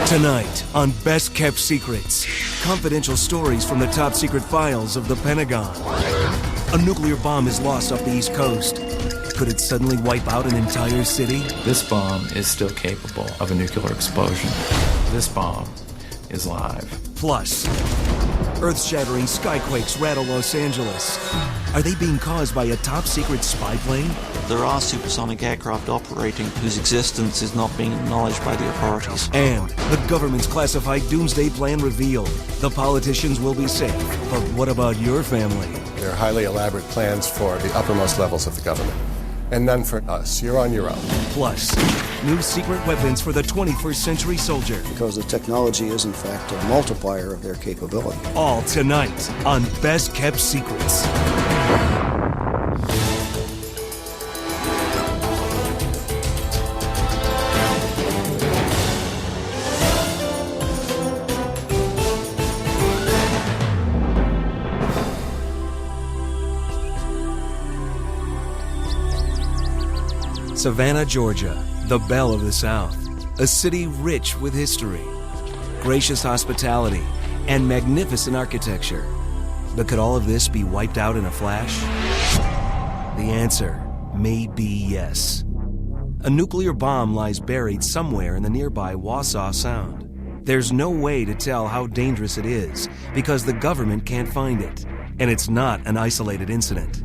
Tonight on Best Kept Secrets, confidential stories from the top secret files of the Pentagon. A nuclear bomb is lost off the East Coast. Could it suddenly wipe out an entire city? This bomb is still capable of a nuclear explosion. This bomb is live. Plus, earth-shattering skyquakes rattle Los Angeles. Are they being caused by a top-secret spy plane? There are supersonic aircraft operating whose existence is not being acknowledged by the authorities. And the government's classified doomsday plan revealed. The politicians will be safe, but what about your family? There are highly elaborate plans for the uppermost levels of the government, and none for us. You're on your own. Plus, new secret weapons for the 21st century soldier. Because the technology is, in fact, a multiplier of their capability. All tonight on Best Kept Secrets. Savannah, Georgia, the belle of the South, a city rich with history, gracious hospitality, and magnificent architecture. But could all of this be wiped out in a flash? The answer may be yes. A nuclear bomb lies buried somewhere in the nearby Wasa Sound. There's no way to tell how dangerous it is because the government can't find it, and it's not an isolated incident.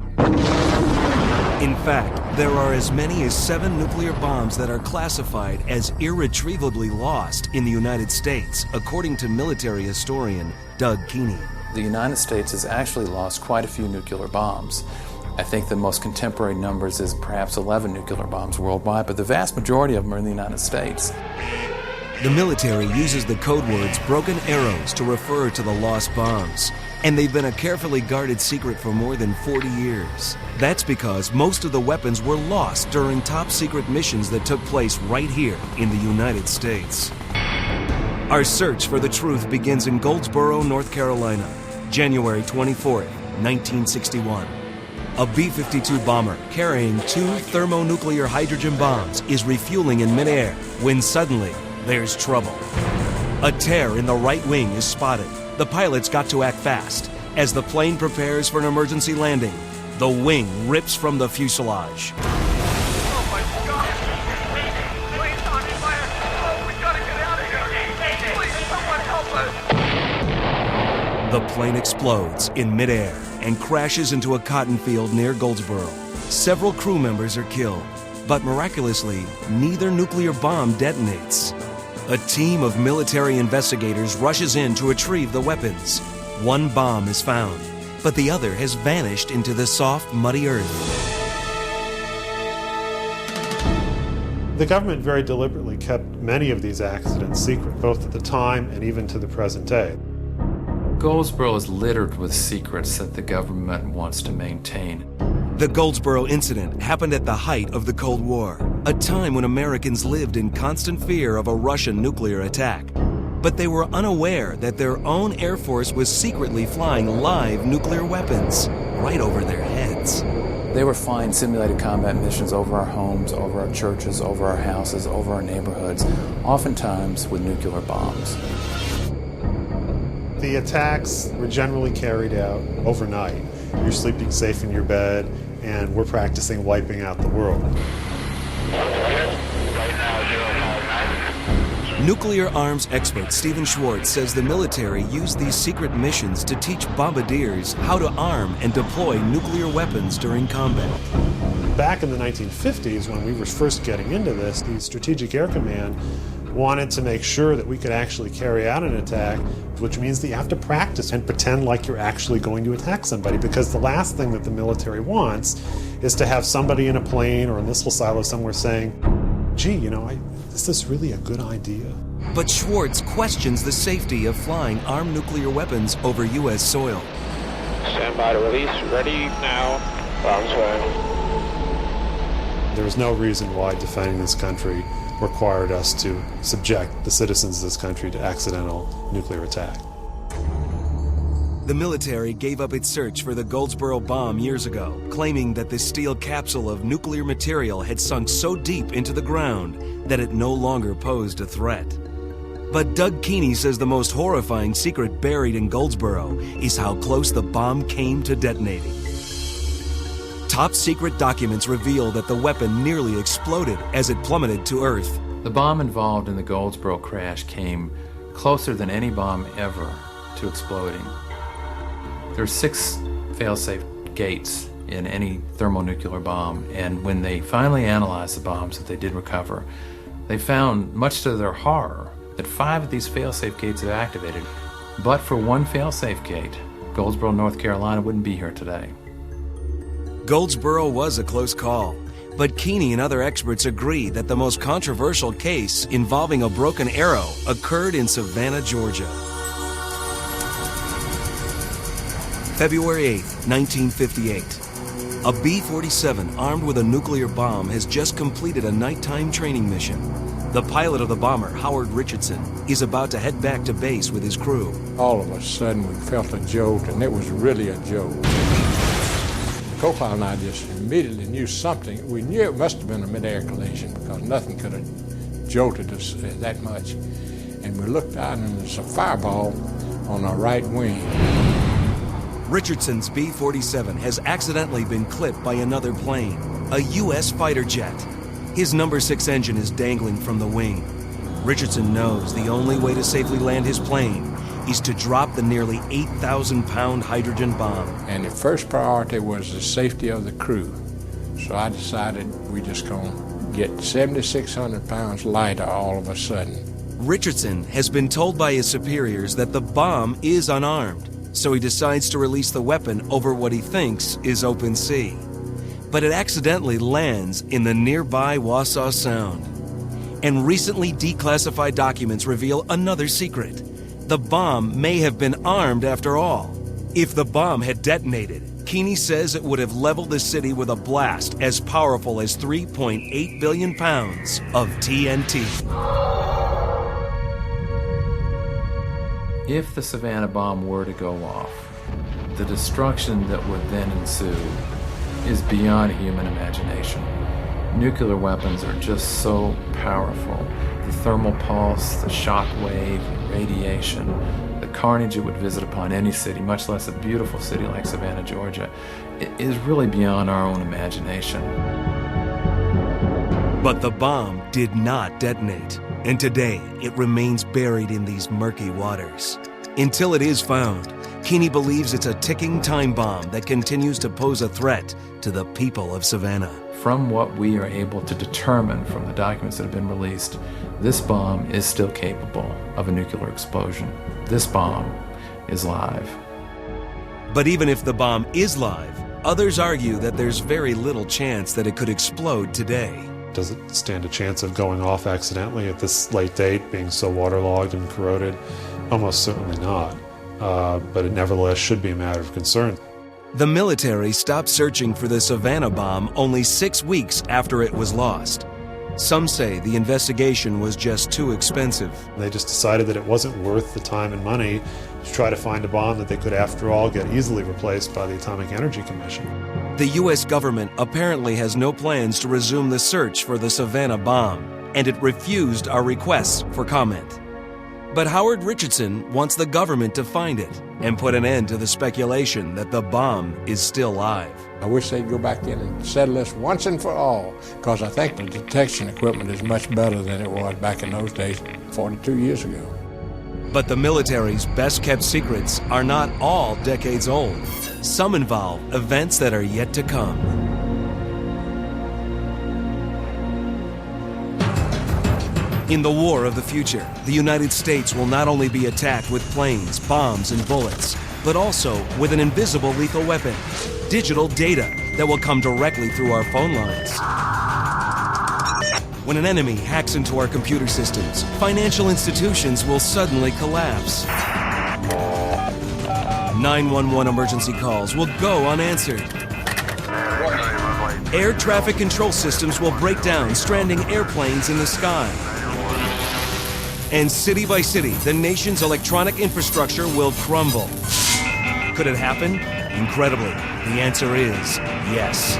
In fact, there are as many as 7 nuclear bombs that are classified as irretrievably lost in the United States, according to military historian Doug Keeney. The United States has actually lost quite a few nuclear bombs. I think the most contemporary numbers is perhaps 11 nuclear bombs worldwide, but the vast majority of them are in the United States. The military uses the code words broken arrows to refer to the lost bombs, and they've been a carefully guarded secret for more than 40 years. That's because most of the weapons were lost during top-secret missions that took place right here in the United States. Our search for the truth begins in Goldsboro, North Carolina, January 24th, 1961. A B-52 bomber carrying 2 thermonuclear hydrogen bombs is refueling in midair when suddenly there's trouble. A tear in the right wing is spotted. The pilot's got to act fast. As the plane prepares for an emergency landing, the wing rips from the fuselage. Oh my God! Plane's on fire! Oh, we gotta get out of here! Please, someone help us! The plane explodes in midair and crashes into a cotton field near Goldsboro. Several crew members are killed, but miraculously, neither nuclear bomb detonates. A team of military investigators rushes in to retrieve the weapons. 1 bomb is found, but the other has vanished into the soft, muddy earth. The government very deliberately kept many of these accidents secret, both at the time and even to the present day. Goldsboro is littered with secrets that the government wants to maintain. The Goldsboro incident happened at the height of the Cold War, a time when Americans lived in constant fear of a Russian nuclear attack. But they were unaware that their own Air Force was secretly flying live nuclear weapons right over their heads. They were flying simulated combat missions over our homes, over our churches, over our houses, over our neighborhoods, oftentimes with nuclear bombs. The attacks were generally carried out overnight. You're sleeping safe in your bed, and we're practicing wiping out the world. Nuclear arms expert Stephen Schwartz says the military used these secret missions to teach bombardiers how to arm and deploy nuclear weapons during combat. Back in the 1950s, when we were first getting into this, the Strategic Air Command wanted to make sure that we could actually carry out an attack, which means that you have to practice and pretend like you're actually going to attack somebody, because the last thing that the military wants is to have somebody in a plane or a missile silo somewhere saying, gee, is this really a good idea? But Schwartz questions the safety of flying armed nuclear weapons over U.S. soil. Stand by to release. Ready now. Bombs away. There was no reason why defending this country required us to subject the citizens of this country to accidental nuclear attack. The military gave up its search for the Goldsboro bomb years ago, claiming that the steel capsule of nuclear material had sunk so deep into the ground that it no longer posed a threat. But Doug Keeney says the most horrifying secret buried in Goldsboro is how close the bomb came to detonating. Top secret documents reveal that the weapon nearly exploded as it plummeted to Earth. The bomb involved in the Goldsboro crash came closer than any bomb ever to exploding. There are 6 fail-safe gates in any thermonuclear bomb, and when they finally analyzed the bombs that they did recover, they found, much to their horror, that 5 of these fail-safe gates have activated. But for one fail-safe gate, Goldsboro, North Carolina wouldn't be here today. Goldsboro was a close call, but Keeney and other experts agree that the most controversial case involving a broken arrow occurred in Savannah, Georgia. February 8, 1958. A B-47 armed with a nuclear bomb has just completed a nighttime training mission. The pilot of the bomber, Howard Richardson, is about to head back to base with his crew. All of a sudden we felt a jolt, and it was really a jolt. Co-pilot and I just immediately knew something. We knew it must have been a mid-air collision because nothing could have jolted us that much. And we looked out and there's a fireball on our right wing. Richardson's B-47 has accidentally been clipped by another plane, a U.S. fighter jet. His number 6 engine is dangling from the wing. Richardson knows the only way to safely land his plane is to drop the nearly 8,000-pound hydrogen bomb. And the first priority was the safety of the crew. So I decided we just gonna get 7,600 pounds lighter all of a sudden. Richardson has been told by his superiors that the bomb is unarmed, so he decides to release the weapon over what he thinks is open sea. But it accidentally lands in the nearby Wasa Sound. And recently declassified documents reveal another secret. The bomb may have been armed after all. If the bomb had detonated, Keeney says it would have leveled the city with a blast as powerful as 3.8 billion pounds of TNT. If the Savannah bomb were to go off, the destruction that would then ensue is beyond human imagination. Nuclear weapons are just so powerful. The thermal pulse, the shock wave, radiation, the carnage it would visit upon any city, much less a beautiful city like Savannah, Georgia, is really beyond our own imagination. But the bomb did not detonate, and today it remains buried in these murky waters. Until it is found, Keeney believes it's a ticking time bomb that continues to pose a threat to the people of Savannah. From what we are able to determine from the documents that have been released, this bomb is still capable of a nuclear explosion. This bomb is live. But even if the bomb is live, others argue that there's very little chance that it could explode today. Does it stand a chance of going off accidentally at this late date, being so waterlogged and corroded? Almost certainly not. But it nevertheless should be a matter of concern. The military stopped searching for the Savannah bomb only 6 weeks after it was lost. Some say the investigation was just too expensive. They just decided that it wasn't worth the time and money to try to find a bomb that they could, after all, get easily replaced by the Atomic Energy Commission. The U.S. government apparently has no plans to resume the search for the Savannah bomb, and it refused our requests for comment. But Howard Richardson wants the government to find it and put an end to the speculation that the bomb is still live. I wish they'd go back in and settle this once and for all, because I think the detection equipment is much better than it was back in those days, 42 years ago. But the military's best-kept secrets are not all decades old. Some involve events that are yet to come. In the war of the future, the United States will not only be attacked with planes, bombs, and bullets, but also with an invisible lethal weapon, digital data that will come directly through our phone lines. When an enemy hacks into our computer systems, financial institutions will suddenly collapse. 911 emergency calls will go unanswered. Air traffic control systems will break down, stranding airplanes in the sky. And city by city, the nation's electronic infrastructure will crumble. Could it happen? Incredibly, the answer is yes.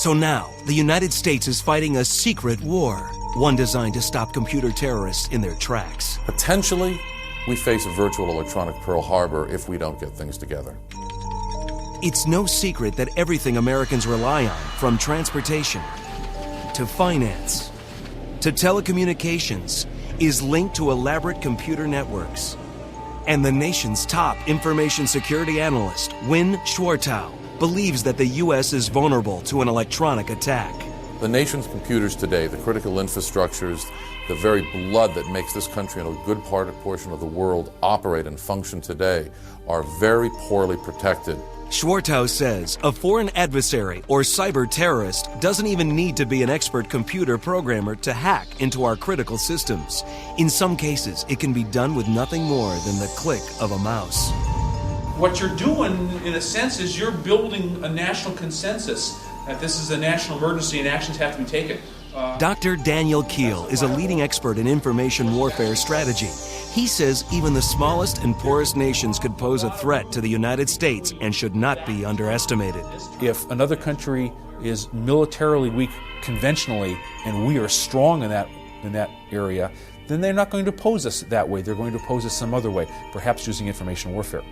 So now, the United States is fighting a secret war. one designed to stop computer terrorists in their tracks. Potentially, we face a virtual electronic Pearl Harbor if we don't get things together. It's no secret that everything Americans rely on, from transportation to finance to telecommunications, is linked to elaborate computer networks. And the nation's top information security analyst, Win Schwartau, believes that the U.S. is vulnerable to an electronic attack. The nation's computers today, the critical infrastructures, the very blood that makes this country and a good portion of the world operate and function today, are very poorly protected. Schwartau says a foreign adversary or cyber terrorist doesn't even need to be an expert computer programmer to hack into our critical systems. In some cases, it can be done with nothing more than the click of a mouse. What you're doing, in a sense, is you're building a national consensus that this is a national emergency and actions have to be taken. Dr. Daniel Keel is a leading expert in information warfare strategy. He says even the smallest and poorest nations could pose a threat to the United States and should not be underestimated. If another country is militarily weak conventionally and we are strong in that area, then they're not going to oppose us that way. They're going to oppose us some other way, perhaps using information warfare.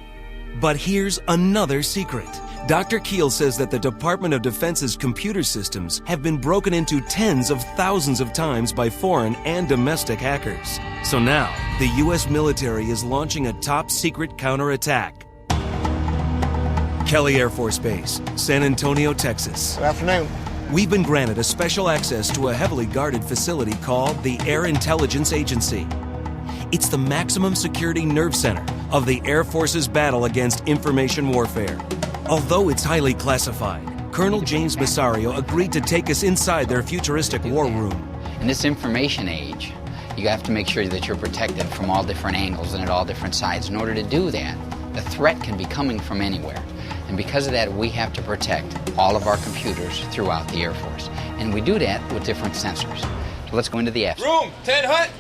But here's another secret. Dr. Keel says that the Department of Defense's computer systems have been broken into tens of thousands of times by foreign and domestic hackers. So now, the U.S. military is launching a top-secret counterattack. Kelly Air Force Base, San Antonio, Texas. Good afternoon. We've been granted a special access to a heavily guarded facility called the Air Intelligence Agency. It's the maximum security nerve center of the Air Force's battle against information warfare. Although it's highly classified, Colonel James Massario agreed to take us inside their futuristic war room. In this information age, you have to make sure that you're protected from all different angles and at all different sides. In order to do that, the threat can be coming from anywhere. And because of that, we have to protect all of our computers throughout the Air Force. And we do that with different sensors. So let's go into the F. Room 10 hut.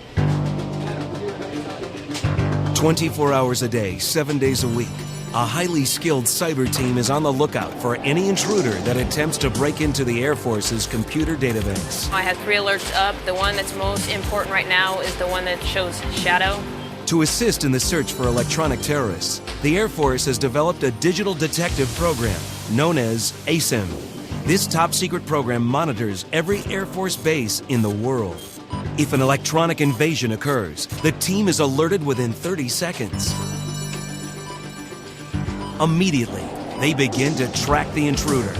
24 hours a day, 7 days a week, a highly skilled cyber team is on the lookout for any intruder that attempts to break into the Air Force's computer database. I have 3 alerts up. The one that's most important right now is the one that shows shadow. To assist in the search for electronic terrorists, the Air Force has developed a digital detective program known as ASIM. This top-secret program monitors every Air Force base in the world. If an electronic invasion occurs, the team is alerted within 30 seconds. Immediately, they begin to track the intruder.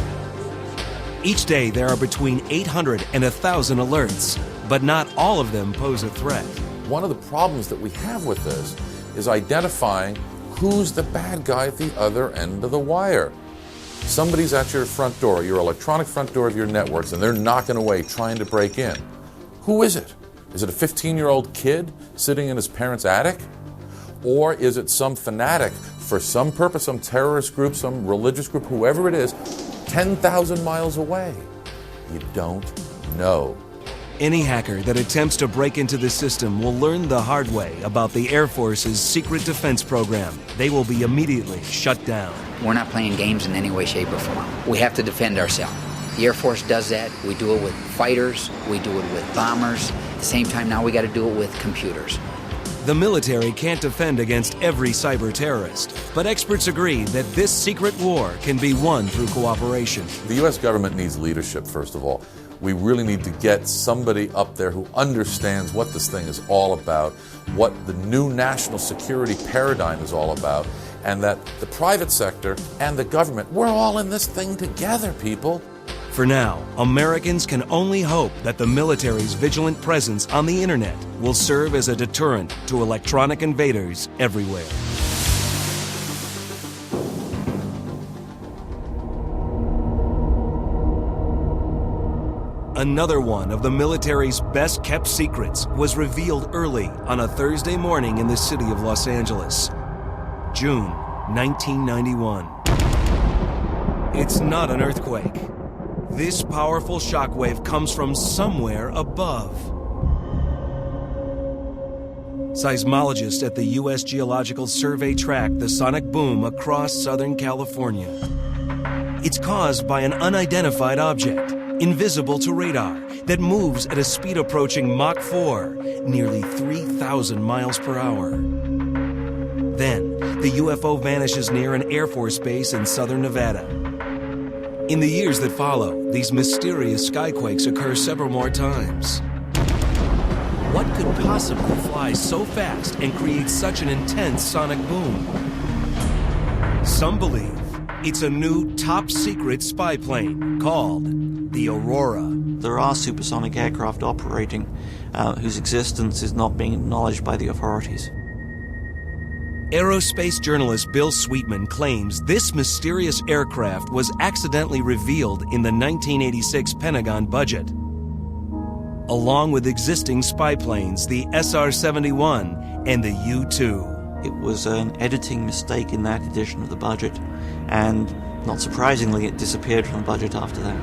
Each day, there are between 800 and 1,000 alerts, but not all of them pose a threat. One of the problems that we have with this is identifying who's the bad guy at the other end of the wire. Somebody's at your front door, your electronic front door of your networks, and they're knocking away trying to break in. Who is it? Is it a 15-year-old kid sitting in his parents' attic? Or is it some fanatic for some purpose, some terrorist group, some religious group, whoever it is, 10,000 miles away? You don't know. Any hacker that attempts to break into the system will learn the hard way about the Air Force's secret defense program. They will be immediately shut down. We're not playing games in any way, shape, or form. We have to defend ourselves. The Air Force does that. We do it with fighters. We do it with bombers. At the same time, now we got to do it with computers. The military can't defend against every cyber terrorist, but experts agree that this secret war can be won through cooperation. The U.S. government needs leadership, first of all. We really need to get somebody up there who understands what this thing is all about, what the new national security paradigm is all about, and that the private sector and the government, we're all in this thing together, people. For now, Americans can only hope that the military's vigilant presence on the internet will serve as a deterrent to electronic invaders everywhere. Another one of the military's best-kept secrets was revealed early on a Thursday morning in the city of Los Angeles, June 1991. It's not an earthquake. This powerful shockwave comes from somewhere above. Seismologists at the U.S. Geological Survey tracked the sonic boom across Southern California. It's caused by an unidentified object, invisible to radar, that moves at a speed approaching Mach 4, nearly 3,000 miles per hour. Then, the UFO vanishes near an Air Force base in southern Nevada. In the years that follow, these mysterious skyquakes occur several more times. What could possibly fly so fast and create such an intense sonic boom? Some believe it's a new top-secret spy plane called the Aurora. There are supersonic aircraft operating whose existence is not being acknowledged by the authorities. Aerospace journalist Bill Sweetman claims this mysterious aircraft was accidentally revealed in the 1986 Pentagon budget, along with existing spy planes, the SR-71 and the U-2. It was an editing mistake in that edition of the budget, and not surprisingly, it disappeared from the budget after that.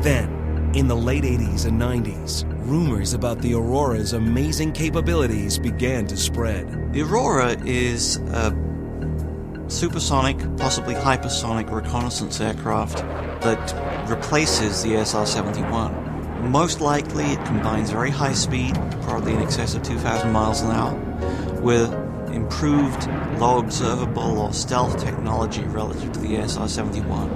Then, in the late 80s and 90s, rumors about the Aurora's amazing capabilities began to spread. The Aurora is a supersonic, possibly hypersonic reconnaissance aircraft that replaces the SR-71. Most likely, it combines very high speed, probably in excess of 2,000 miles an hour, with improved low observable or stealth technology relative to the SR-71.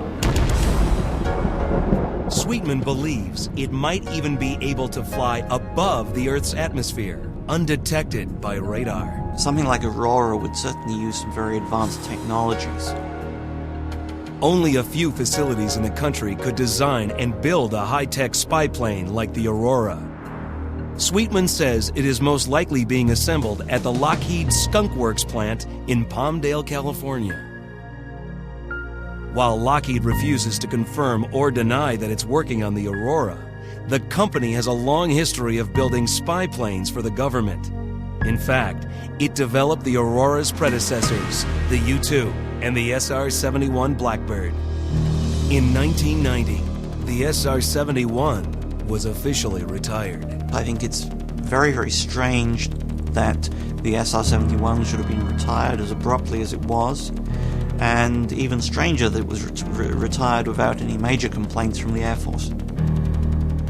Sweetman believes it might even be able to fly above the Earth's atmosphere, undetected by radar. Something like Aurora would certainly use some very advanced technologies. Only a few facilities in the country could design and build a high-tech spy plane like the Aurora. Sweetman says it is most likely being assembled at the Lockheed Skunk Works plant in Palmdale, California. While Lockheed refuses to confirm or deny that it's working on the Aurora, the company has a long history of building spy planes for the government. In fact, it developed the Aurora's predecessors, the U-2 and the SR-71 Blackbird. In 1990, the SR-71 was officially retired. I think it's very, very strange that the SR-71 should have been retired as abruptly as it was, and even stranger that it was retired without any major complaints from the Air Force.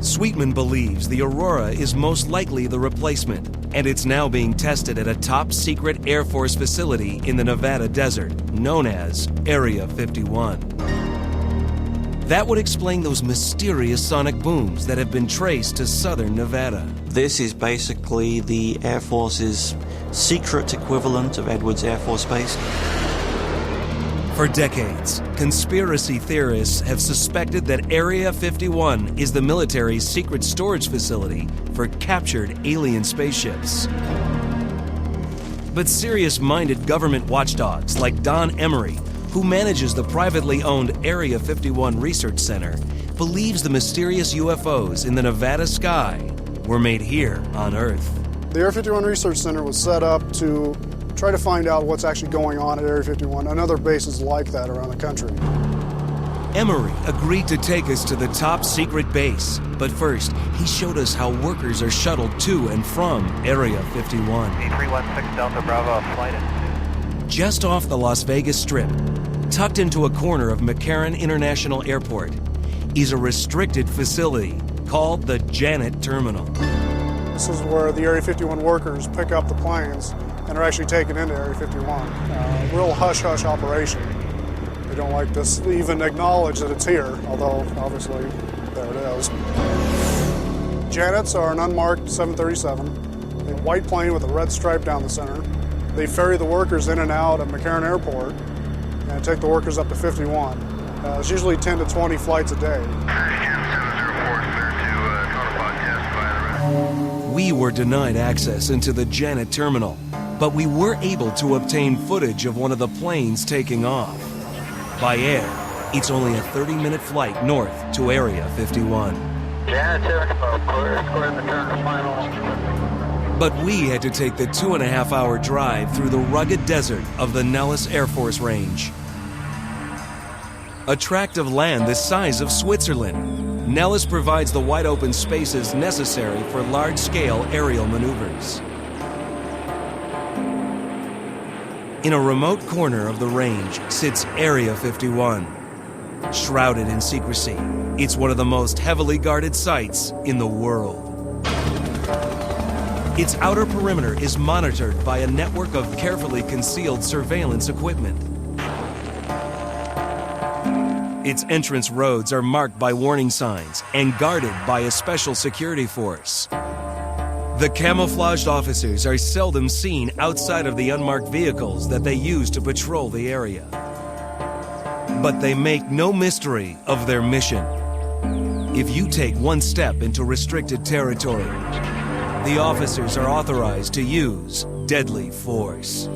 Sweetman believes the Aurora is most likely the replacement, and it's now being tested at a top-secret Air Force facility in the Nevada desert, known as Area 51. That would explain those mysterious sonic booms that have been traced to southern Nevada. This is basically the Air Force's secret equivalent of Edwards Air Force Base. For decades, conspiracy theorists have suspected that Area 51 is the military's secret storage facility for captured alien spaceships. But serious-minded government watchdogs like Don Emery, who manages the privately owned Area 51 Research Center, believes the mysterious UFOs in the Nevada sky were made here on Earth. The Area 51 Research Center was set up to try to find out what's actually going on at Area 51 and other bases like that around the country. Emery agreed to take us to the top secret base, but first, he showed us how workers are shuttled to and from Area 51. A316 Delta Bravo, flight in. Just off the Las Vegas Strip, tucked into a corner of McCarran International Airport, is a restricted facility called the Janet Terminal. This is where the Area 51 workers pick up the planes and are actually taken into Area 51. Real hush-hush operation. They don't like to even acknowledge that it's here, although obviously there it is. Janets are an unmarked 737, a white plane with a red stripe down the center. They ferry the workers in and out of McCarran Airport and take the workers up to 51. It's usually 10 to 20 flights a day. We were denied access into the Janet Terminal, but we were able to obtain footage of one of the planes taking off. By air, it's only a 30-minute flight north to Area 51. Janet Terminal, clear the turn to final. But we had to take the 2.5-hour drive through the rugged desert of the Nellis Air Force Range. A tract of land the size of Switzerland, Nellis provides the wide-open spaces necessary for large-scale aerial maneuvers. In a remote corner of the range sits Area 51. Shrouded in secrecy, it's one of the most heavily guarded sites in the world. Its outer perimeter is monitored by a network of carefully concealed surveillance equipment. Its entrance roads are marked by warning signs and guarded by a special security force. The camouflaged officers are seldom seen outside of the unmarked vehicles that they use to patrol the area. But they make no mystery of their mission. If you take one step into restricted territory, the officers are authorized to use deadly force.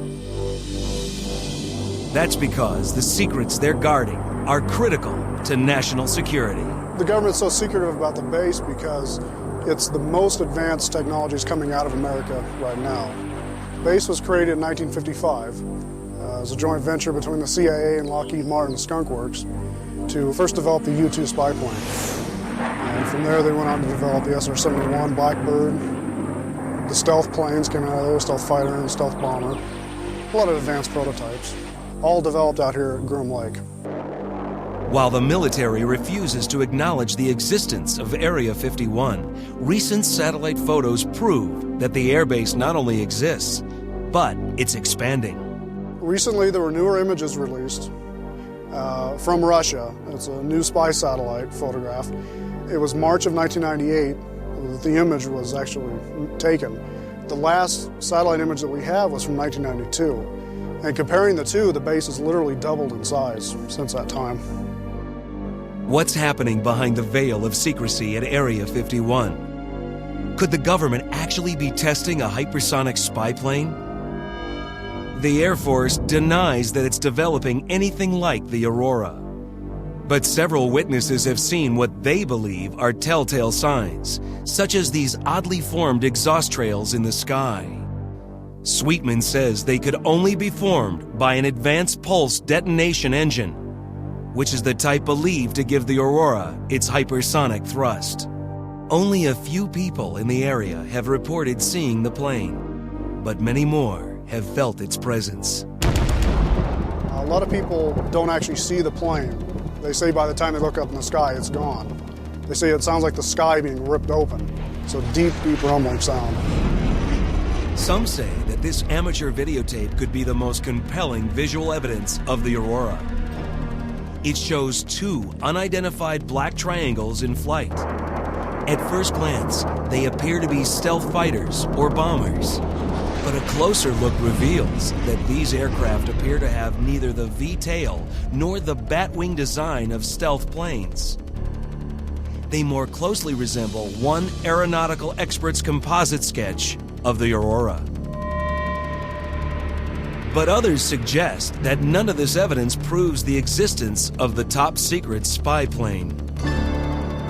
That's because the secrets they're guarding are critical to national security. The government's so secretive about the base because it's the most advanced technologies coming out of America right now. The base was created in 1955 as a joint venture between the CIA and Lockheed Martin Skunk Works to first develop the U-2 spy plane. And from there they went on to develop the SR-71 Blackbird. The stealth planes came out of there, stealth fighter and stealth bomber. A lot of advanced prototypes, all developed out here at Groom Lake. While the military refuses to acknowledge the existence of Area 51, recent satellite photos prove that the airbase not only exists, but it's expanding. Recently, there were newer images released from Russia. It's a new spy satellite photograph. It was March of 1998 that the image was actually taken. The last satellite image that we have was from 1992. And comparing the two, the base has literally doubled in size since that time. What's happening behind the veil of secrecy at Area 51? Could the government actually be testing a hypersonic spy plane? The Air Force denies that it's developing anything like the Aurora. But several witnesses have seen what they believe are telltale signs, such as these oddly formed exhaust trails in the sky. Sweetman says they could only be formed by an advanced pulse detonation engine, which is the type believed to give the Aurora its hypersonic thrust. Only a few people in the area have reported seeing the plane, but many more have felt its presence. A lot of people don't actually see the plane. They say by the time they look up in the sky, it's gone. They say it sounds like the sky being ripped open. So deep, deep rumbling sound. Some say that this amateur videotape could be the most compelling visual evidence of the Aurora. It shows two unidentified black triangles in flight. At first glance, they appear to be stealth fighters or bombers. But a closer look reveals that these aircraft appear to have neither the V-tail nor the bat-wing design of stealth planes. They more closely resemble one aeronautical expert's composite sketch of the Aurora. But others suggest that none of this evidence proves the existence of the top-secret spy plane.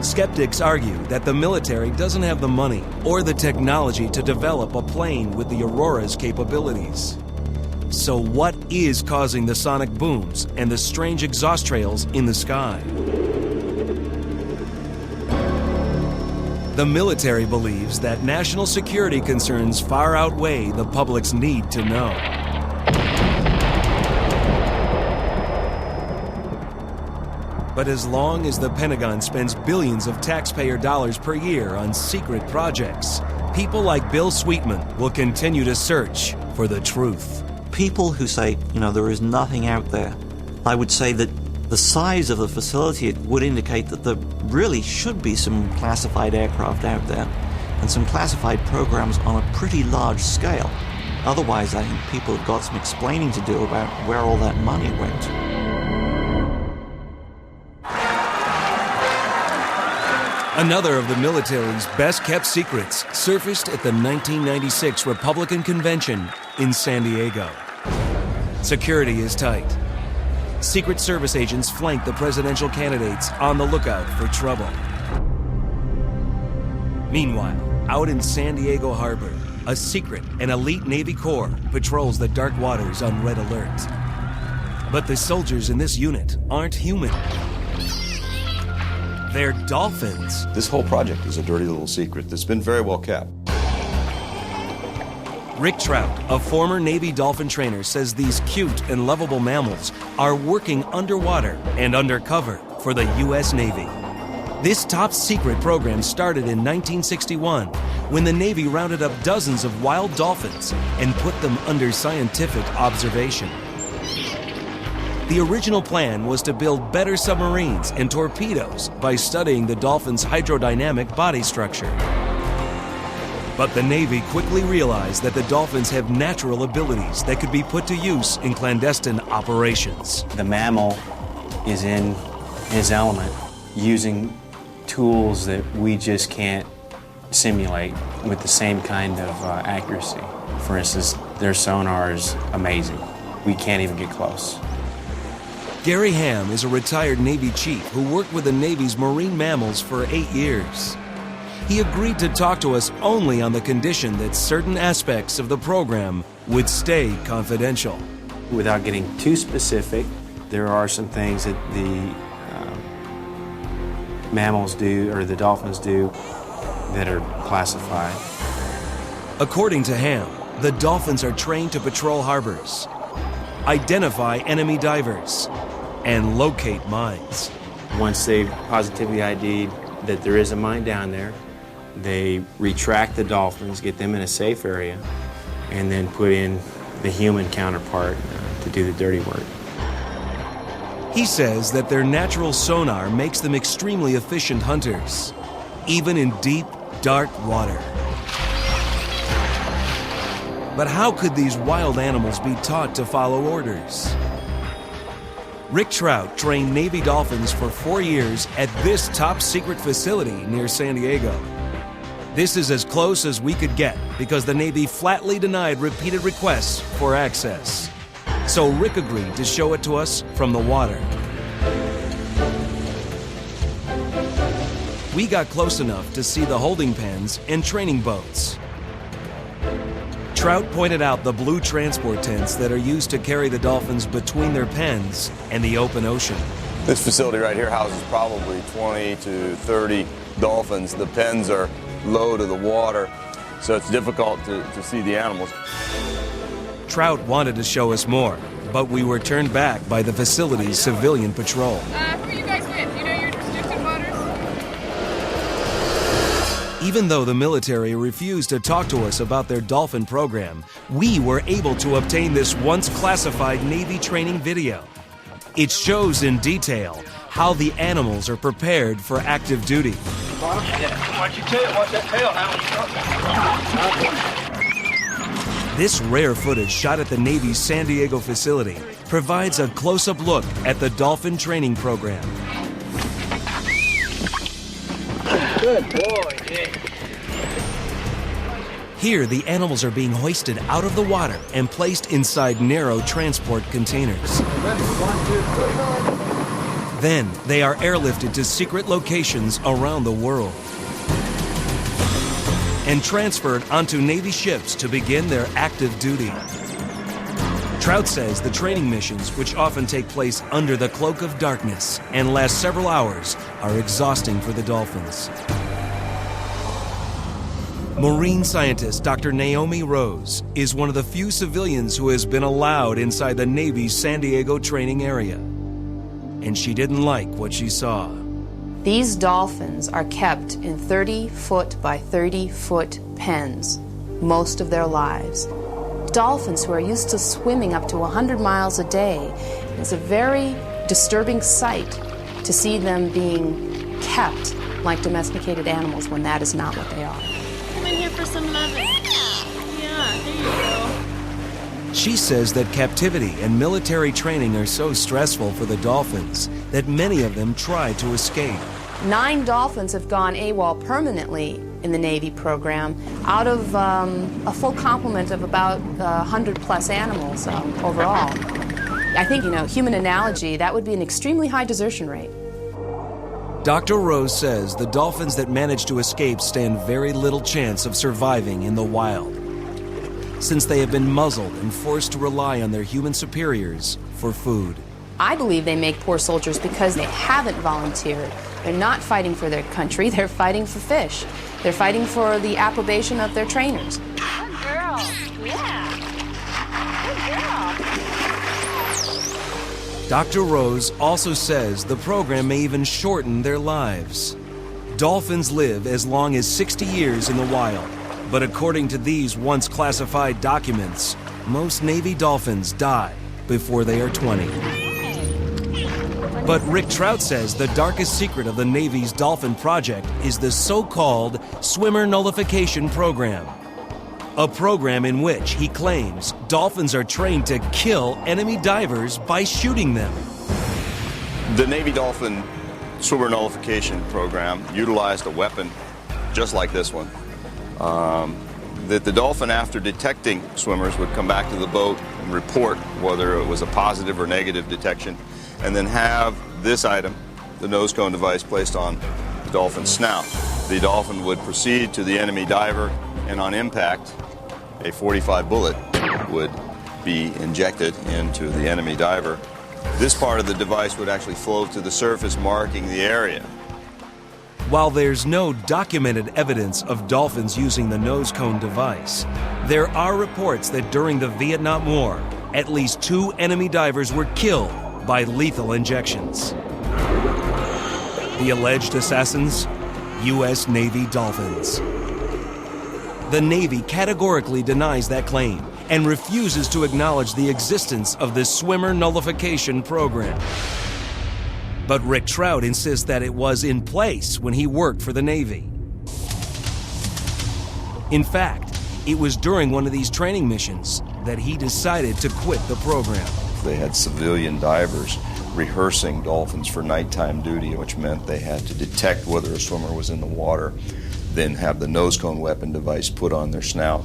Skeptics argue that the military doesn't have the money or the technology to develop a plane with the Aurora's capabilities. So what is causing the sonic booms and the strange exhaust trails in the sky? The military believes that national security concerns far outweigh the public's need to know. But as long as the Pentagon spends billions of taxpayer dollars per year on secret projects, people like Bill Sweetman will continue to search for the truth. People who say, there is nothing out there, I would say that the size of the facility would indicate that there really should be some classified aircraft out there and some classified programs on a pretty large scale. Otherwise, I think people have got some explaining to do about where all that money went. Another of the military's best-kept secrets surfaced at the 1996 Republican Convention in San Diego. Security is tight. Secret Service agents flank the presidential candidates on the lookout for trouble. Meanwhile, out in San Diego Harbor, a secret and elite Navy Corps patrols the dark waters on red alert. But the soldiers in this unit aren't human. They're dolphins. This whole project is a dirty little secret that's been very well kept. Rick Trout, a former Navy dolphin trainer, says these cute and lovable mammals are working underwater and undercover for the U.S. Navy. This top-secret program started in 1961 when the Navy rounded up dozens of wild dolphins and put them under scientific observation. The original plan was to build better submarines and torpedoes by studying the dolphin's hydrodynamic body structure. But the Navy quickly realized that the dolphins have natural abilities that could be put to use in clandestine operations. The mammal is in his element, using tools that we just can't simulate with the same kind of accuracy. For instance, their sonar is amazing. We can't even get close. Gary Ham is a retired Navy chief who worked with the Navy's marine mammals for 8 years. He agreed to talk to us only on the condition that certain aspects of the program would stay confidential. Without getting too specific, there are some things that the mammals do, or the dolphins do, that are classified. According to Ham, the dolphins are trained to patrol harbors, identify enemy divers, and locate mines. Once they've positively ID'd that there is a mine down there, they retract the dolphins, get them in a safe area, and then put in the human counterpart to do the dirty work. He says that their natural sonar makes them extremely efficient hunters, even in deep, dark water. But how could these wild animals be taught to follow orders? Rick Trout trained Navy dolphins for 4 years at this top-secret facility near San Diego. This is as close as we could get because the Navy flatly denied repeated requests for access. So Rick agreed to show it to us from the water. We got close enough to see the holding pens and training boats. Trout pointed out the blue transport tents that are used to carry the dolphins between their pens and the open ocean. This facility right here houses probably 20 to 30 dolphins. The pens are low to the water, so it's difficult to see the animals. Trout wanted to show us more, but we were turned back by the facility's civilian patrol. Who are you guys with? You know your restricted waters? Even though the military refused to talk to us about their dolphin program, we were able to obtain this once classified Navy training video. It shows in detail how the animals are prepared for active duty. Watch that tail, This rare footage shot at the Navy's San Diego facility provides a close-up look at the dolphin training program. Good boy, Dick. Here, the animals are being hoisted out of the water and placed inside narrow transport containers. Then, they are airlifted to secret locations around the world and transferred onto Navy ships to begin their active duty. Trout says the training missions, which often take place under the cloak of darkness and last several hours, are exhausting for the dolphins. Marine scientist Dr. Naomi Rose is one of the few civilians who has been allowed inside the Navy's San Diego training area. And she didn't like what she saw. These dolphins are kept in 30-foot by 30-foot pens most of their lives. Dolphins who are used to swimming up to 100 miles a day. It's a very disturbing sight to see them being kept like domesticated animals when that is not what they are. Come in here for some loving. Yeah, there you go. She says that captivity and military training are so stressful for the dolphins that many of them try to escape. 9 dolphins have gone AWOL permanently in the Navy program out of a full complement of about 100+ animals overall. I think, human analogy, that would be an extremely high desertion rate. Dr. Rose says the dolphins that manage to escape stand very little chance of surviving in the wild, since they have been muzzled and forced to rely on their human superiors for food. I believe they make poor soldiers because they haven't volunteered. They're not fighting for their country, they're fighting for fish. They're fighting for the approbation of their trainers. Good girl. Yeah. Good girl. Dr. Rose also says the program may even shorten their lives. Dolphins live as long as 60 years in the wild, but according to these once classified documents, most Navy dolphins die before they are 20. But Rick Trout says the darkest secret of the Navy's Dolphin Project is the so-called Swimmer Nullification Program. A program in which, he claims, dolphins are trained to kill enemy divers by shooting them. The Navy Dolphin Swimmer Nullification Program utilized a weapon just like this one. That the dolphin, after detecting swimmers, would come back to the boat and report whether it was a positive or negative detection, and then have this item, the nose cone device, placed on the dolphin's snout. The dolphin would proceed to the enemy diver, and on impact, a .45 bullet would be injected into the enemy diver. This part of the device would actually float to the surface, marking the area. While there's no documented evidence of dolphins using the nose cone device, there are reports that during the Vietnam War, at least 2 enemy divers were killed by lethal injections. The alleged assassins? U.S. Navy dolphins. The Navy categorically denies that claim and refuses to acknowledge the existence of the Swimmer Nullification Program. But Rick Trout insists that it was in place when he worked for the Navy. In fact, it was during one of these training missions that he decided to quit the program. They had civilian divers rehearsing dolphins for nighttime duty, which meant they had to detect whether a swimmer was in the water, then have the nose cone weapon device put on their snout.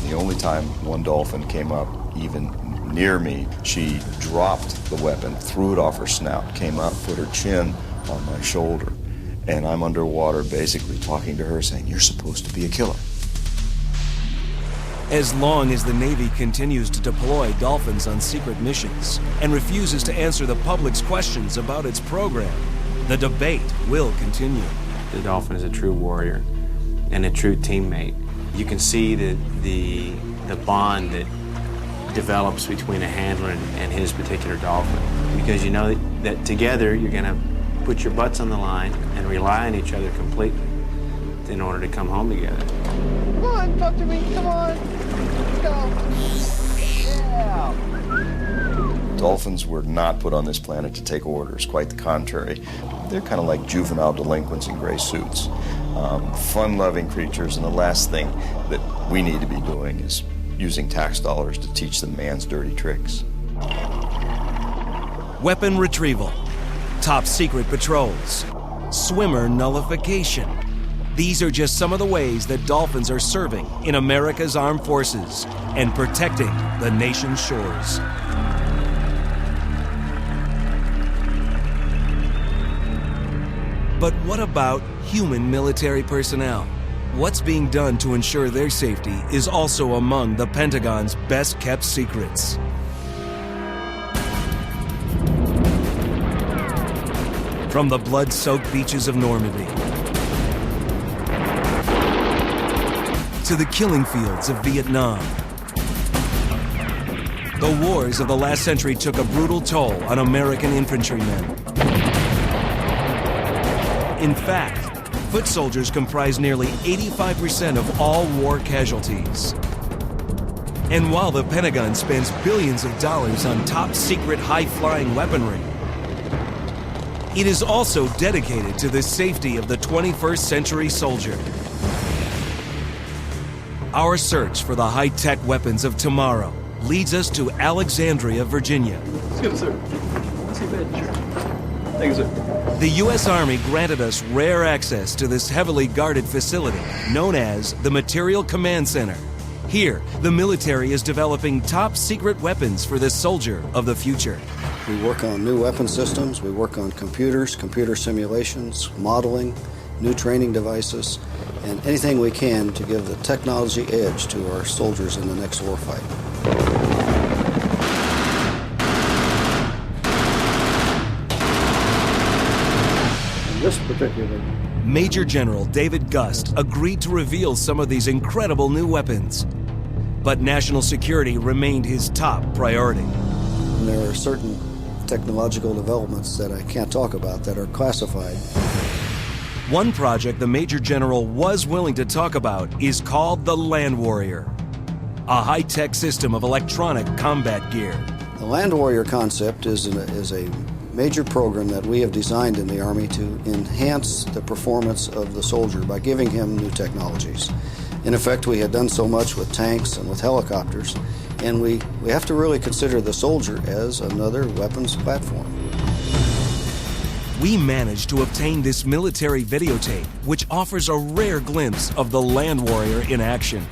The only time one dolphin came up even near me, she dropped the weapon, threw it off her snout, came up, put her chin on my shoulder, and I'm underwater basically talking to her saying, "You're supposed to be a killer." As long as the Navy continues to deploy dolphins on secret missions and refuses to answer the public's questions about its program, the debate will continue. The dolphin is a true warrior and a true teammate. You can see the bond that develops between a handler and his particular dolphin, because you know that together you're going to put your butts on the line and rely on each other completely in order to come home together. Come on, talk to me. Come on. Let's go. Yeah. Dolphins were not put on this planet to take orders, quite the contrary. They're kind of like juvenile delinquents in gray suits. Fun-loving creatures, and the last thing that we need to be doing is using tax dollars to teach them man's dirty tricks. Weapon retrieval, top secret patrols, swimmer nullification. These are just some of the ways that dolphins are serving in America's armed forces and protecting the nation's shores. But what about human military personnel? What's being done to ensure their safety is also among the Pentagon's best-kept secrets. From the blood-soaked beaches of Normandy to the killing fields of Vietnam, the wars of the last century took a brutal toll on American infantrymen. In fact, foot soldiers comprise nearly 85% of all war casualties. And while the Pentagon spends billions of dollars on top-secret high-flying weaponry, it is also dedicated to the safety of the 21st century soldier. Our search for the high-tech weapons of tomorrow leads us to Alexandria, Virginia. Excuse me, sir. Let's see bed. Sure. Thank you, sir. The U.S. Army granted us rare access to this heavily guarded facility known as the Material Command Center. Here, the military is developing top-secret weapons for the soldier of the future. We work on new weapon systems, we work on computers, computer simulations, modeling, new training devices, and anything we can to give the technology edge to our soldiers in the next warfight. This particular Major General David Gust agreed to reveal some of these incredible new weapons. But national security remained his top priority. And there are certain technological developments that I can't talk about that are classified. One project the Major General was willing to talk about is called the Land Warrior, a high-tech system of electronic combat gear. The Land Warrior concept is a major program that we have designed in the Army to enhance the performance of the soldier by giving him new technologies. In effect, we had done so much with tanks and with helicopters, and we have to really consider the soldier as another weapons platform. We managed to obtain this military videotape, which offers a rare glimpse of the Land Warrior in action.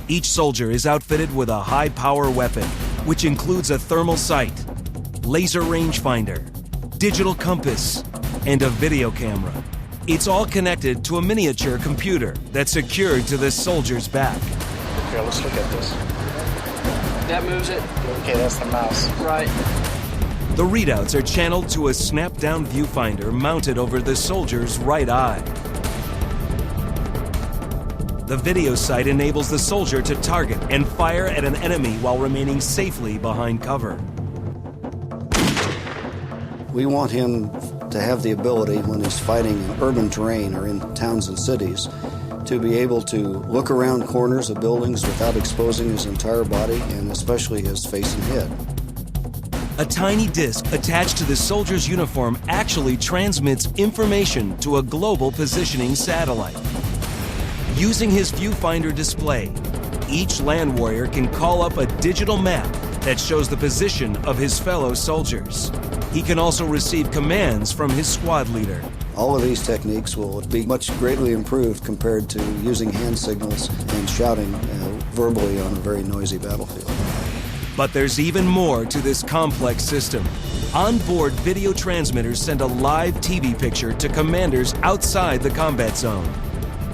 Each soldier is outfitted with a high-power weapon, which includes a thermal sight, laser rangefinder, digital compass, and a video camera. It's all connected to a miniature computer that's secured to the soldier's back. Okay, let's look at this. That moves it. Okay, that's the mouse. Right. The readouts are channeled to a snap-down viewfinder mounted over the soldier's right eye. The video sight enables the soldier to target and fire at an enemy while remaining safely behind cover. We want him to have the ability, when he's fighting in urban terrain or in towns and cities, to be able to look around corners of buildings without exposing his entire body and especially his face and head. A tiny disc attached to the soldier's uniform actually transmits information to a global positioning satellite. Using his viewfinder display, each Land Warrior can call up a digital map that shows the position of his fellow soldiers. He can also receive commands from his squad leader. All of these techniques will be much greatly improved compared to using hand signals and shouting verbally on a very noisy battlefield. But there's even more to this complex system. Onboard video transmitters send a live TV picture to commanders outside the combat zone.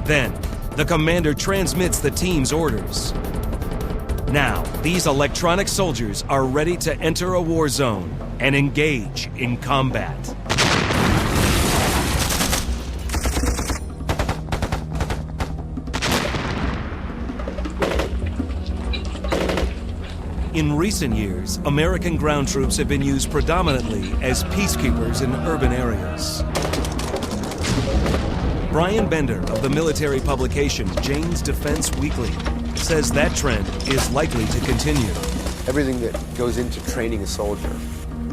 Then, the commander transmits the team's orders. Now, these electronic soldiers are ready to enter a war zone and engage in combat. In recent years, American ground troops have been used predominantly as peacekeepers in urban areas. Brian Bender of the military publication Jane's Defense Weekly says that trend is likely to continue. Everything that goes into training a soldier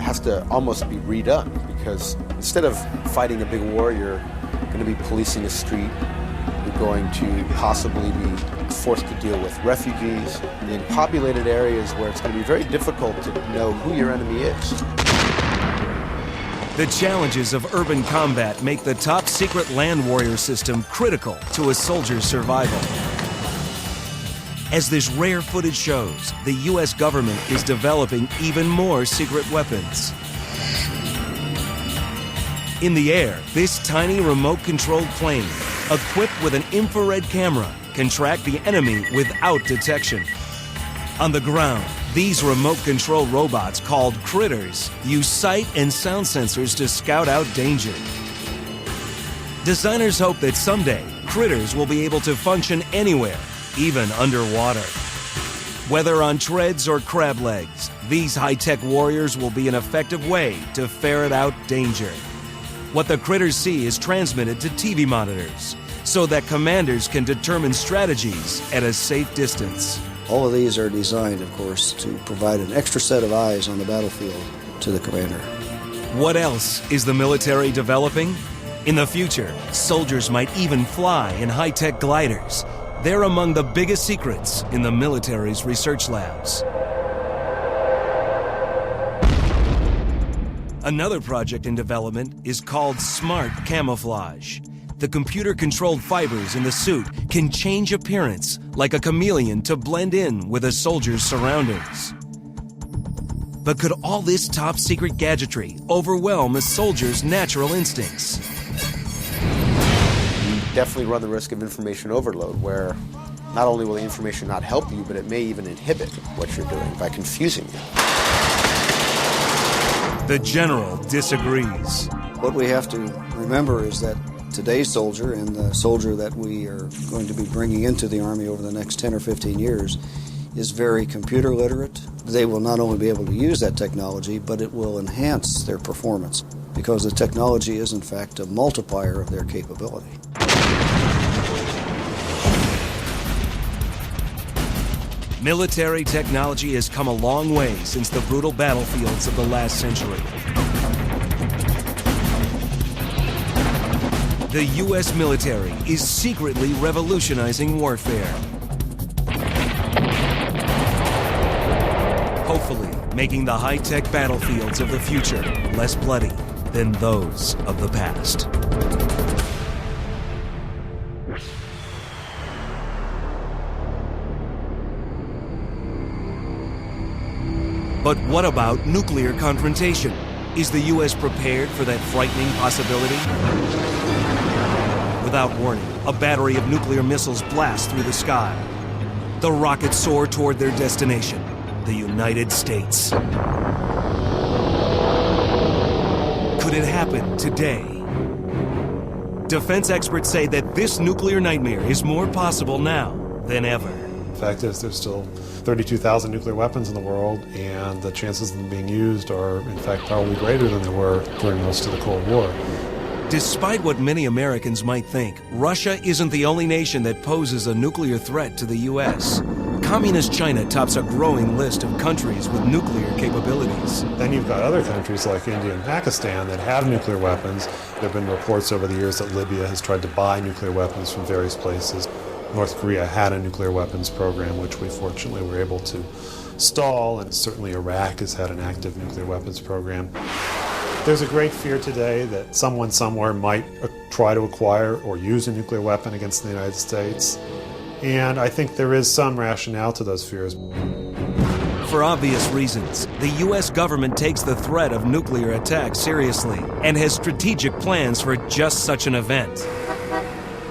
has to almost be redone, because instead of fighting a big war, you're going to be policing a street. You're going to possibly be forced to deal with refugees in populated areas where it's going to be very difficult to know who your enemy is. The challenges of urban combat make the top secret Land Warrior system critical to a soldier's survival. As this rare footage shows, the U.S. government is developing even more secret weapons. In the air, this tiny remote-controlled plane, equipped with an infrared camera, can track the enemy without detection. On the ground, these remote-controlled robots, called critters, use sight and sound sensors to scout out danger. Designers hope that someday, critters will be able to function anywhere, even underwater. Whether on treads or crab legs, these high-tech warriors will be an effective way to ferret out danger. What the critters see is transmitted to TV monitors, so that commanders can determine strategies at a safe distance. All of these are designed, of course, to provide an extra set of eyes on the battlefield to the commander. What else is the military developing? In the future, soldiers might even fly in high-tech gliders. They're among the biggest secrets in the military's research labs. Another project in development is called Smart Camouflage. The computer-controlled fibers in the suit can change appearance like a chameleon to blend in with a soldier's surroundings. But could all this top-secret gadgetry overwhelm a soldier's natural instincts? You definitely run the risk of information overload, where not only will the information not help you, but it may even inhibit what you're doing by confusing you. The general disagrees. What we have to remember is that today's soldier and the soldier that we are going to be bringing into the Army over the next 10 or 15 years is very computer literate. They will not only be able to use that technology, but it will enhance their performance because the technology is, in fact, a multiplier of their capability. Military technology has come a long way since the brutal battlefields of the last century. The U.S. military is secretly revolutionizing warfare. Hopefully, making the high-tech battlefields of the future less bloody than those of the past. But what about nuclear confrontation? Is the U.S. prepared for that frightening possibility? Without warning, a battery of nuclear missiles blast through the sky. The rockets soar toward their destination, the United States. Could it happen today? Defense experts say that this nuclear nightmare is more possible now than ever. The fact is there's still 32,000 nuclear weapons in the world, and the chances of them being used are, in fact, probably greater than they were during most of the Cold War. Despite what many Americans might think, Russia isn't the only nation that poses a nuclear threat to the U.S. Communist China tops a growing list of countries with nuclear capabilities. Then you've got other countries like India and Pakistan that have nuclear weapons. There have been reports over the years that Libya has tried to buy nuclear weapons from various places. North Korea had a nuclear weapons program, which we fortunately were able to stall, and certainly Iraq has had an active nuclear weapons program. There's a great fear today that someone somewhere might try to acquire or use a nuclear weapon against the United States, and I think there is some rationale to those fears. For obvious reasons, the U.S. government takes the threat of nuclear attack seriously and has strategic plans for just such an event.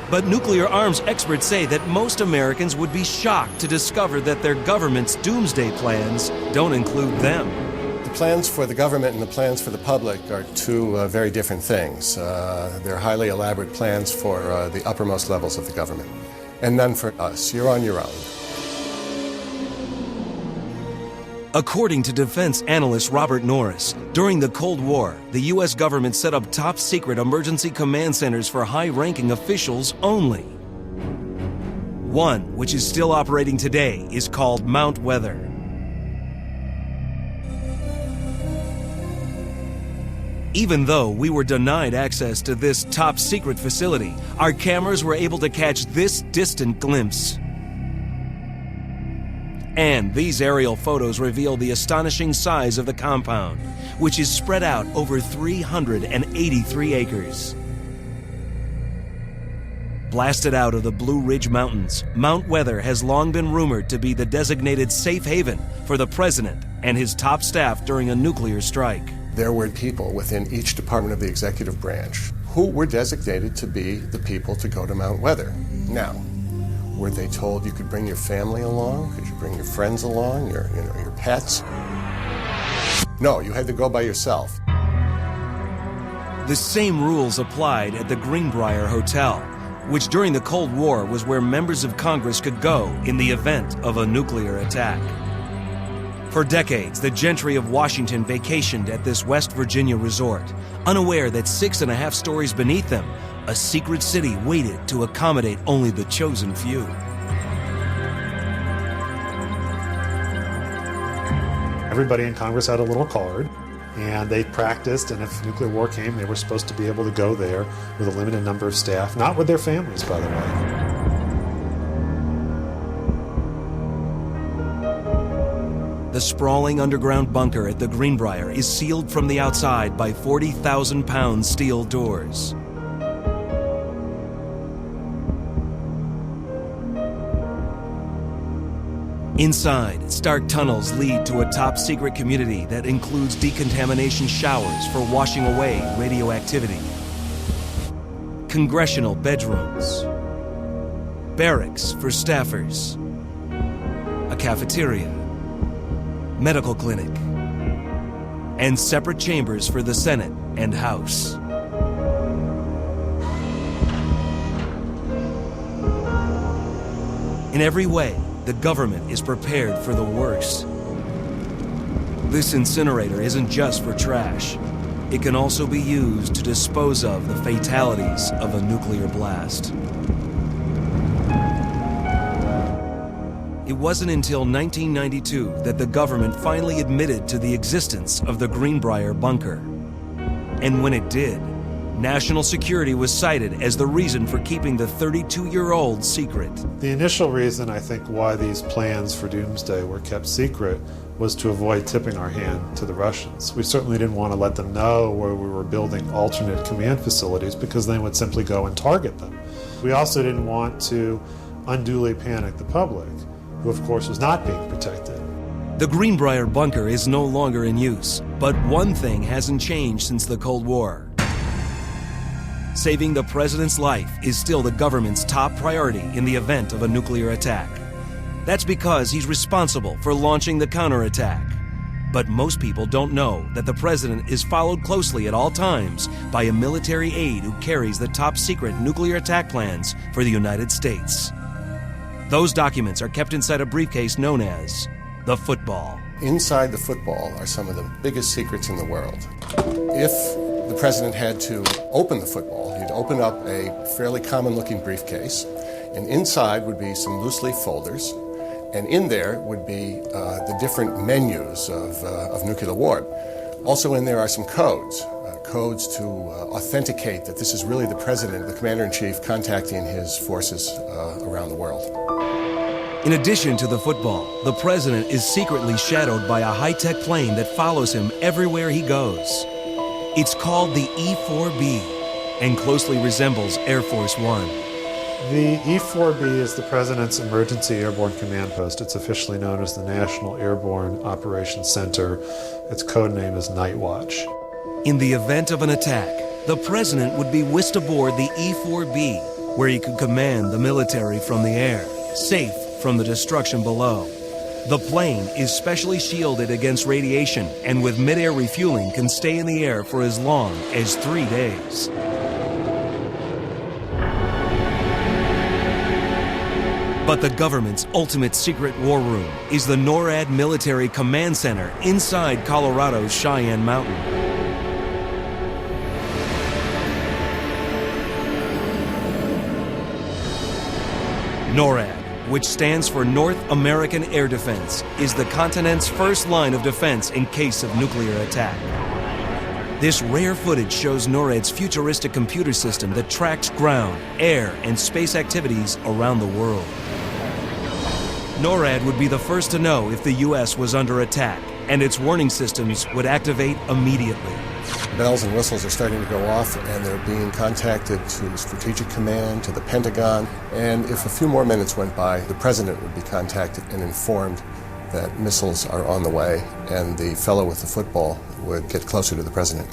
But nuclear arms experts say that most Americans would be shocked to discover that their government's doomsday plans don't include them. The plans for the government and the plans for the public are two very different things. They're highly elaborate plans for the uppermost levels of the government, and none for us. You're on your own. According to defense analyst Robert Norris, during the Cold War, the U.S. government set up top-secret emergency command centers for high-ranking officials only. One, which is still operating today, is called Mount Weather. Even though we were denied access to this top-secret facility, our cameras were able to catch this distant glimpse. And these aerial photos reveal the astonishing size of the compound, which is spread out over 383 acres. Blasted out of the Blue Ridge Mountains, Mount Weather has long been rumored to be the designated safe haven for the president and his top staff during a nuclear strike. There were people within each department of the executive branch who were designated to be the people to go to Mount Weather. Now, were they told you could bring your family along? Could you bring your friends along, your pets? No, you had to go by yourself. The same rules applied at the Greenbrier Hotel, which during the Cold War was where members of Congress could go in the event of a nuclear attack. For decades, the gentry of Washington vacationed at this West Virginia resort, unaware that 6.5 stories beneath them, a secret city waited to accommodate only the chosen few. Everybody in Congress had a little card, and they practiced, and if nuclear war came, they were supposed to be able to go there with a limited number of staff, not with their families, by the way. The sprawling underground bunker at the Greenbrier is sealed from the outside by 40,000-pound steel doors. Inside, stark tunnels lead to a top-secret community that includes decontamination showers for washing away radioactivity, congressional bedrooms, barracks for staffers, a cafeteria, medical clinic, and separate chambers for the Senate and House. In every way, the government is prepared for the worst. This incinerator isn't just for trash. It can also be used to dispose of the fatalities of a nuclear blast. It wasn't until 1992 that the government finally admitted to the existence of the Greenbrier bunker. And when it did, national security was cited as the reason for keeping the 32-year-old secret. The initial reason, I think, why these plans for doomsday were kept secret was to avoid tipping our hand to the Russians. We certainly didn't want to let them know where we were building alternate command facilities because they would simply go and target them. We also didn't want to unduly panic the public, who of course was not being protected. The Greenbrier bunker is no longer in use, but one thing hasn't changed since the Cold War. Saving the president's life is still the government's top priority in the event of a nuclear attack. That's because he's responsible for launching the counterattack. But most people don't know that the president is followed closely at all times by a military aide who carries the top secret nuclear attack plans for the United States. Those documents are kept inside a briefcase known as the football. Inside the football are some of the biggest secrets in the world. If the president had to open the football, he'd open up a fairly common-looking briefcase, and inside would be some loose-leaf folders, and in there would be the different menus of nuclear war. Also in there are some codes to authenticate that this is really the president, the commander-in-chief, contacting his forces around the world. In addition to the football, the president is secretly shadowed by a high-tech plane that follows him everywhere he goes. It's called the E-4B and closely resembles Air Force One. The E-4B is the President's Emergency Airborne Command Post. It's officially known as the National Airborne Operations Center. Its code name is Night Watch. In the event of an attack, the president would be whisked aboard the E-4B, where he could command the military from the air, safe from the destruction below. The plane is specially shielded against radiation and with mid-air refueling can stay in the air for as long as 3 days. But the government's ultimate secret war room is the NORAD Military Command Center inside Colorado's Cheyenne Mountain. NORAD, which stands for North American Air Defense, is the continent's first line of defense in case of nuclear attack. This rare footage shows NORAD's futuristic computer system that tracks ground, air, and space activities around the world. NORAD would be the first to know if the U.S. was under attack, and its warning systems would activate immediately. Bells and whistles are starting to go off, and they're being contacted to Strategic Command, to the Pentagon, and if a few more minutes went by, the President would be contacted and informed that missiles are on the way, and the fellow with the football would get closer to the President.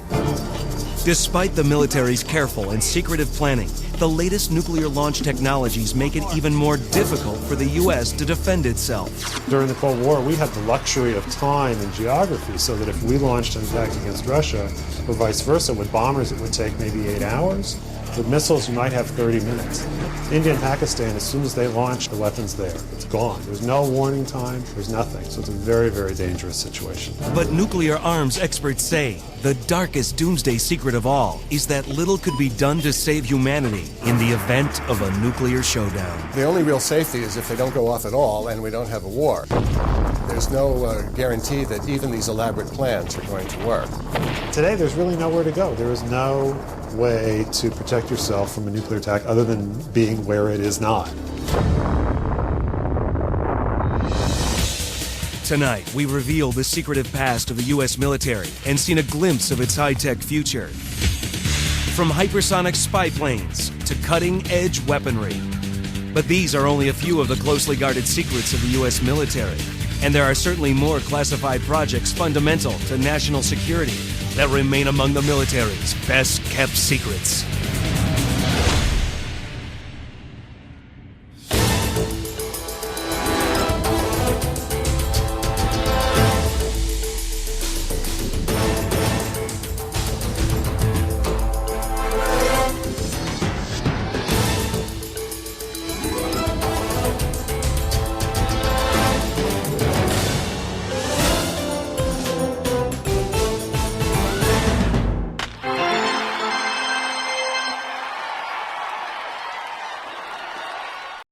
Despite the military's careful and secretive planning, the latest nuclear launch technologies make it even more difficult for the U.S. to defend itself. During the Cold War, we had the luxury of time and geography so that if we launched an attack against Russia, or vice versa, with bombers it would take maybe 8 hours. With missiles, you might have 30 minutes. India and Pakistan, as soon as they launch, the weapon's there. It's gone. There's no warning time. There's nothing. So it's a very, very dangerous situation. But nuclear arms experts say the darkest doomsday secret of all is that little could be done to save humanity in the event of a nuclear showdown. The only real safety is if they don't go off at all and we don't have a war. There's no guarantee that even these elaborate plans are going to work. Today, there's really nowhere to go. There is no way to protect yourself from a nuclear attack other than being where it is not. Tonight, we reveal the secretive past of the U.S. military and seen a glimpse of its high-tech future. From hypersonic spy planes to cutting-edge weaponry. But these are only a few of the closely guarded secrets of the U.S. military. And there are certainly more classified projects fundamental to national security that remain among the military's best-kept secrets.